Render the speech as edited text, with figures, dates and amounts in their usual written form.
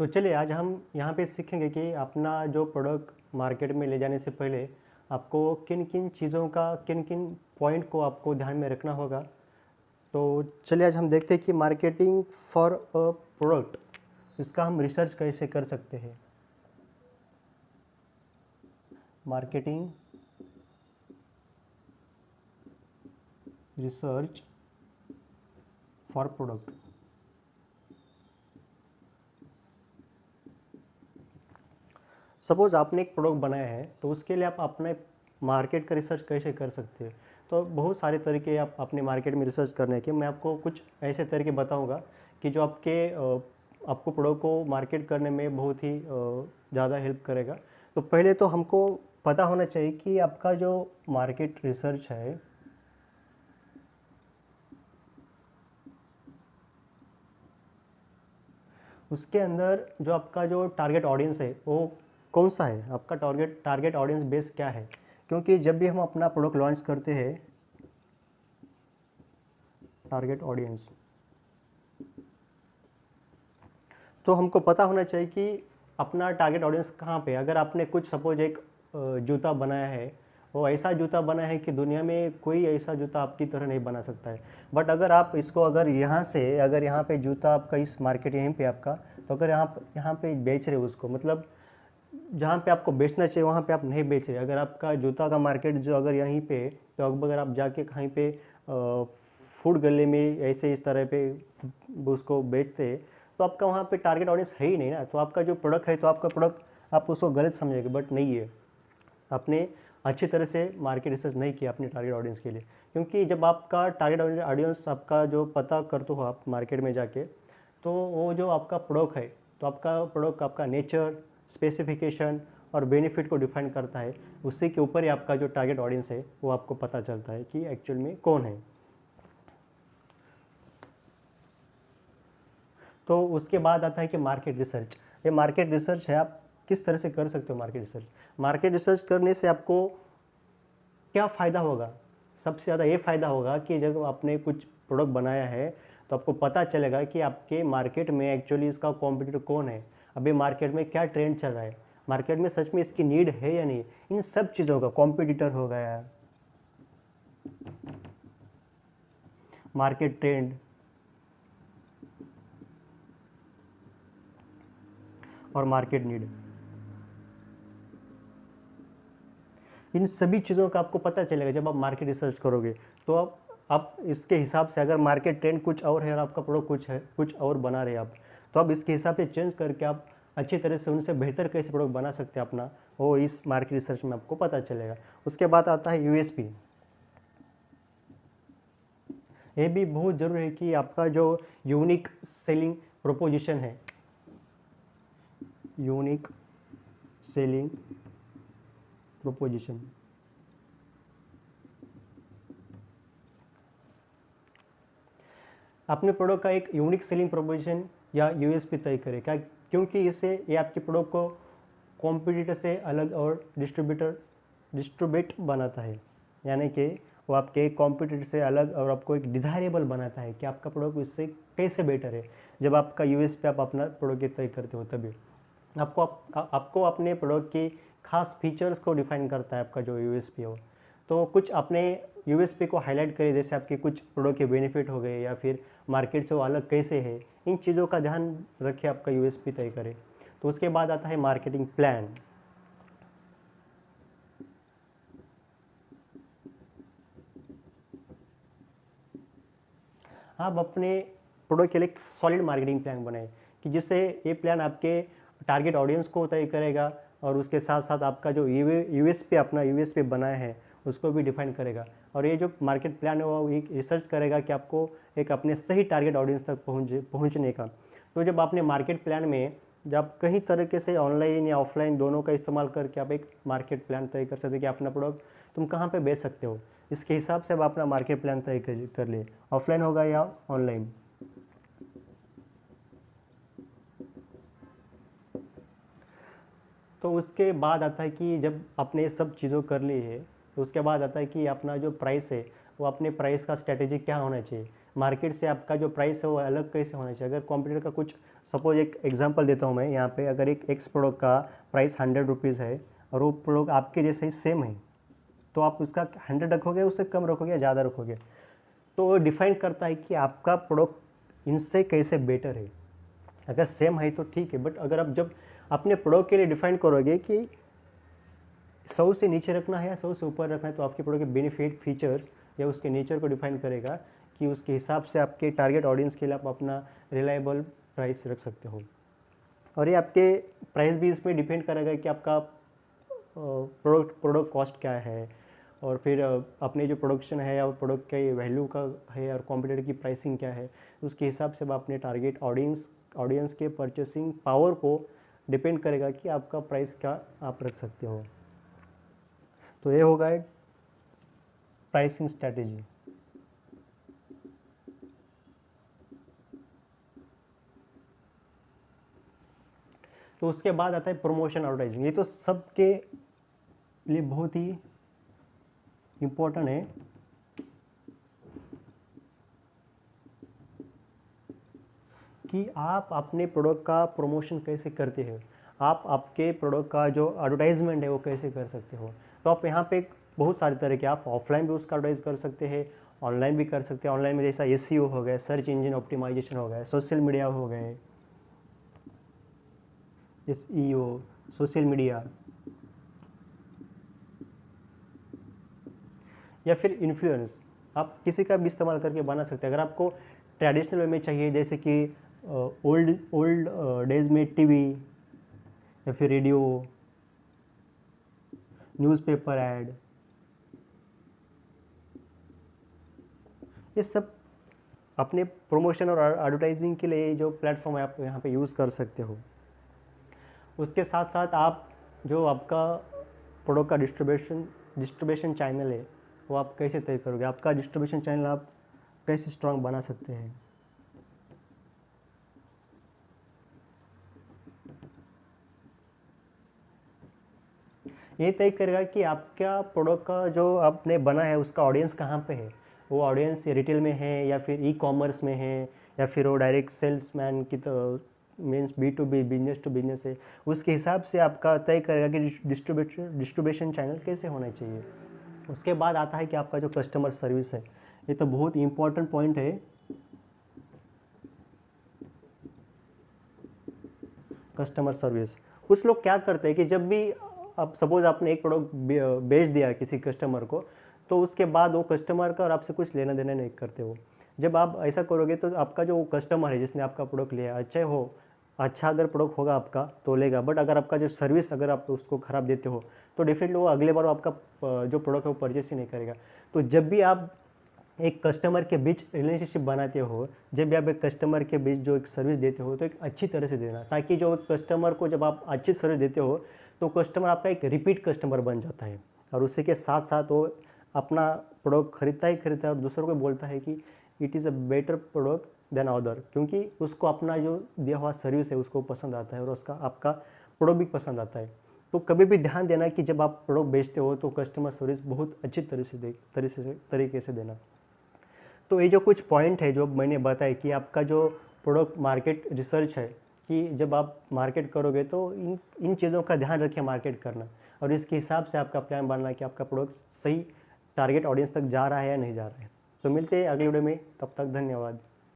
तो चलिए आज हम यहाँ पे सीखेंगे कि अपना जो प्रोडक्ट मार्केट में ले जाने से पहले आपको किन किन चीज़ों का किन किन पॉइंट को आपको ध्यान में रखना होगा। तो चलिए आज हम देखते हैं कि मार्केटिंग फॉर अ प्रोडक्ट इसका हम रिसर्च कैसे कर सकते हैं। Marketing research for product. Suppose आपने एक प्रोडक्ट बनाया है तो उसके लिए आप अपने मार्केट का रिसर्च कैसे कर सकते हैं। तो बहुत सारे तरीके आप अपने मार्केट में रिसर्च करने के, मैं आपको कुछ ऐसे तरीके बताऊंगा कि जो आपको प्रोडक्ट को मार्केट करने में बहुत ही ज़्यादा हेल्प करेगा। तो पहले तो हमको पता होना चाहिए कि आपका जो मार्केट रिसर्च है उसके अंदर जो आपका जो टारगेट ऑडियंस है वो कौन सा है, आपका टारगेट ऑडियंस बेस क्या है। क्योंकि जब भी हम अपना प्रोडक्ट लॉन्च करते हैं टारगेट ऑडियंस, तो हमको पता होना चाहिए कि अपना टारगेट ऑडियंस कहाँ पे है। अगर आपने कुछ सपोज एक जूता बनाया है, वो ऐसा जूता बना है कि दुनिया में कोई ऐसा जूता आपकी तरह नहीं बना सकता है। बट अगर आप इसको अगर यहाँ पे जूता आपका इस मार्केट यहीं पे आपका, तो अगर यहाँ पे बेच रहे हो उसको, मतलब जहाँ पे आपको बेचना चाहिए वहाँ पे आप नहीं बेच रहे। अगर आपका जूता का मार्केट जो अगर यहीं पे, तो अब अगर आप जाके कहीं पे फूड गले में ऐसे इस तरह पे उसको बेचते, तो आपका वहाँ पे टारगेट ऑडियंस है ही नहीं ना। तो आपका जो प्रोडक्ट है, तो आपका प्रोडक्ट आप उसको गलत समझेंगे, बट नहीं है। आपने अच्छी तरह से मार्केट रिसर्च नहीं किया अपने टारगेट ऑडियंस के लिए। क्योंकि जब आपका टारगेट ऑडियंस आपका जो पता करते हो आप मार्केट में जाके, तो वो जो आपका प्रोडक्ट है, तो आपका प्रोडक्ट आपका नेचर, स्पेसिफिकेशन और बेनिफिट को डिफाइन करता है। उसी के ऊपर ही आपका जो टारगेट ऑडियंस है वो आपको पता चलता है कि एक्चुअल में कौन है। तो उसके बाद आता है कि मार्केट रिसर्च। ये मार्केट रिसर्च है, आप किस तरह से कर सकते हो मार्केट रिसर्च। मार्केट रिसर्च करने से आपको क्या फ़ायदा होगा। सबसे ज़्यादा ये फ़ायदा होगा कि जब आपने कुछ प्रोडक्ट बनाया है तो आपको पता चलेगा कि आपके मार्केट में एक्चुअली इसका कॉम्पिटिटर कौन है, अभी मार्केट में क्या ट्रेंड चल रहा है, मार्केट में सच में इसकी नीड है या नहीं। इन सब चीज़ों का कॉम्पिटिटर हो गया, मार्केट ट्रेंड और मार्केट नीड, इन सभी चीज़ों का आपको पता चलेगा जब आप मार्केट रिसर्च करोगे। तो आप इसके हिसाब से, अगर मार्केट ट्रेंड कुछ और है और आपका प्रोडक्ट कुछ और बना रहे आप, तो आप इसके हिसाब से चेंज करके आप अच्छी तरह से उनसे बेहतर कैसे प्रोडक्ट बना सकते हैं अपना, वो इस मार्केट रिसर्च में आपको पता चलेगा। उसके बाद आता है यूएसपी। ये भी बहुत ज़रूरी है कि आपका जो यूनिक सेलिंग प्रोपोजिशन है, यूनिक सेलिंग प्रोपोजिशन, अपने प्रोडक्ट का एक यूनिक सेलिंग प्रोपोजिशन या यूएसपी तय करें। क्या, क्योंकि इससे ये आपके प्रोडक्ट को कॉम्पिटिटर से अलग और डिस्ट्रीब्यूट बनाता है। यानी कि वो आपके कॉम्पिटिटर से अलग और आपको एक डिज़ायरेबल बनाता है कि आपका प्रोडक्ट इससे कैसे बेटर है। जब आपका यूएसपी आप अपना प्रोडक्ट तय करते हो, तभी आपको अपने प्रोडक्ट की खास फीचर्स को डिफाइन करता है आपका जो यूएसपी हो। तो कुछ अपने यूएसपी को हाईलाइट करिए, जैसे आपके कुछ प्रोडक्ट के बेनिफिट हो गए या फिर मार्केट से वो अलग कैसे है। इन चीज़ों का ध्यान रखिए, आपका यूएसपी तय करें। तो उसके बाद आता है मार्केटिंग प्लान। आप अपने प्रोडक्ट के लिए एक सॉलिड मार्केटिंग प्लान बनाएं कि जिससे ये प्लान आपके टारगेट ऑडियंस को तय करेगा और उसके साथ साथ आपका जो यूएसपी अपना यूएसपी बनाया है उसको भी डिफाइन करेगा। और ये जो मार्केट प्लान है वो एक रिसर्च करेगा कि आपको एक अपने सही टारगेट ऑडियंस तक पहुंचने का। तो जब आपने मार्केट प्लान में, जब कई तरीके से ऑनलाइन या ऑफलाइन दोनों का इस्तेमाल करके आप एक मार्केट प्लान तय कर सकते हैं कि अपना प्रोडक्ट तुम कहाँ पे बेच सकते हो। इसके हिसाब से आप अपना मार्केट प्लान तय कर ले, ऑफलाइन होगा या ऑनलाइन। तो उसके बाद आता है कि जब आपने सब चीज़ों कर ली है, तो उसके बाद आता है कि अपना जो प्राइस है वो अपने प्राइस का स्ट्रेटेजी क्या होना चाहिए। मार्केट से आपका जो प्राइस है वो अलग कैसे होना चाहिए। अगर कॉम्पिटिटर का कुछ सपोज एक एग्जांपल देता हूँ मैं यहाँ पे, अगर एक एक्स प्रोडक्ट का प्राइस 100 रुपीज़ है और वो प्रोडक्ट आपके जैसे ही सेम है, तो आप उसका 100 रखोगे, उससे कम रखोगे या ज़्यादा रखोगे। तो वो डिफाइन करता है कि आपका प्रोडक्ट इनसे कैसे बेटर है। अगर सेम है तो ठीक है, बट अगर आप जब अपने प्रोडक्ट के लिए डिफाइन करोगे कि 100 से नीचे रखना है या 100 से ऊपर रखना है, तो आपके प्रोडक्ट के बेनिफिट, फीचर्स या उसके नेचर को डिफाइन करेगा कि उसके हिसाब से आपके टारगेट ऑडियंस के लिए आप अपना रिलायबल प्राइस रख सकते हो। और ये आपके प्राइस भी इसमें डिपेंड करेगा कि आपका प्रोडक्ट कॉस्ट क्या है, और फिर अपने जो प्रोडक्शन है या प्रोडक्ट के वैल्यू का है और कॉम्पिटिटर की प्राइसिंग क्या है, उसके हिसाब से आप अपने टारगेट ऑडियंस के परचेसिंग पावर को डिपेंड करेगा कि आपका प्राइस क्या आप रख सकते हो। तो ये होगा प्राइसिंग स्ट्रैटेजी। तो उसके बाद आता है प्रमोशन एडवर्टाइजिंग। ये तो सबके लिए बहुत ही इम्पोर्टेंट है। कि आप अपने प्रोडक्ट का प्रमोशन कैसे करते हैं, आप आपके प्रोडक्ट का जो एडवर्टाइजमेंट है वो कैसे कर सकते हो। तो आप यहाँ पे बहुत सारे तरह के, आप ऑफलाइन भी उसका एडवर्टाइज कर सकते हैं, ऑनलाइन भी कर सकते हैं। ऑनलाइन में जैसा एसईओ हो गया, सर्च इंजन ऑप्टिमाइजेशन हो गया, सोशल मीडिया हो गए, एसईओ, सोशल मीडिया, या फिर इन्फ्लुएंस, आप किसी का भी इस्तेमाल करके बना सकते हैं। अगर आपको ट्रेडिशनल वे में चाहिए, जैसे कि ओल्ड डेज में टीवी या फिर रेडियो, न्यूज़पेपर ऐड, ये सब अपने प्रमोशन और एडवर्टाइजिंग के लिए जो प्लेटफॉर्म है आप यहाँ पे यूज़ कर सकते हो। उसके साथ साथ आप जो आपका प्रोडक्ट का डिस्ट्रीब्यूशन चैनल है वो आप कैसे तय करोगे, आपका डिस्ट्रीब्यूशन चैनल आप कैसे स्ट्रांग बना सकते हैं। ये तय करेगा कि आपका प्रोडक्ट का जो आपने बना है उसका ऑडियंस कहाँ पे है। वो ऑडियंस रिटेल में है या फिर ई कॉमर्स में है या फिर वो डायरेक्ट सेल्समैन की तो means B2B, business to business है। उसके हिसाब से आपका तय करेगा कि डिस्ट्रीब्यूशन चैनल कैसे होना चाहिए। उसके बाद आता है कि आपका जो कस्टमर सर्विस है, ये तो बहुत इम्पोर्टेंट पॉइंट है। कस्टमर सर्विस, कुछ लोग क्या करते हैं कि जब भी आप सपोज आपने एक प्रोडक्ट बेच दिया किसी कस्टमर को, तो उसके बाद वो कस्टमर का और आपसे कुछ लेना देना नहीं करते हो। जब आप ऐसा करोगे तो आपका जो कस्टमर है जिसने आपका प्रोडक्ट लिया, अच्छा अगर प्रोडक्ट होगा आपका तो लेगा, बट अगर आपका जो सर्विस अगर आप उसको ख़राब देते हो तो डेफिनेटली वो अगले बार आपका जो प्रोडक्ट है वो परचेस ही नहीं करेगा। तो जब भी आप एक कस्टमर के बीच रिलेशनशिप बनाते हो, जब भी आप एक कस्टमर के बीच जो एक सर्विस देते हो तो एक अच्छी तरह से देना, ताकि जो कस्टमर को जब आप अच्छी सर्विस देते हो तो कस्टमर आपका एक रिपीट कस्टमर बन जाता है, और उसी के साथ साथ वो अपना प्रोडक्ट खरीदता है और दूसरों को बोलता है कि it is a better product than other, क्योंकि उसको अपना जो दिया हुआ सर्विस है उसको पसंद आता है और उसका आपका प्रोडक्ट भी पसंद आता है। तो कभी भी ध्यान देना कि जब आप प्रोडक्ट बेचते हो तो कस्टमर सर्विस बहुत अच्छी तरीके से देना। तो ये जो कुछ पॉइंट है जो मैंने बताया कि आपका जो प्रोडक्ट मार्केट रिसर्च है, कि जब आप मार्केट करोगे तो इन चीज़ों का ध्यान रखिए मार्केट करना, और इसके हिसाब से आपका प्लान बनना कि आपका प्रोडक्ट सही टारगेट ऑडियंस तक जा रहा है या नहीं जा रहा है। तो मिलते हैं अगले वीडियो में, तब तक धन्यवाद।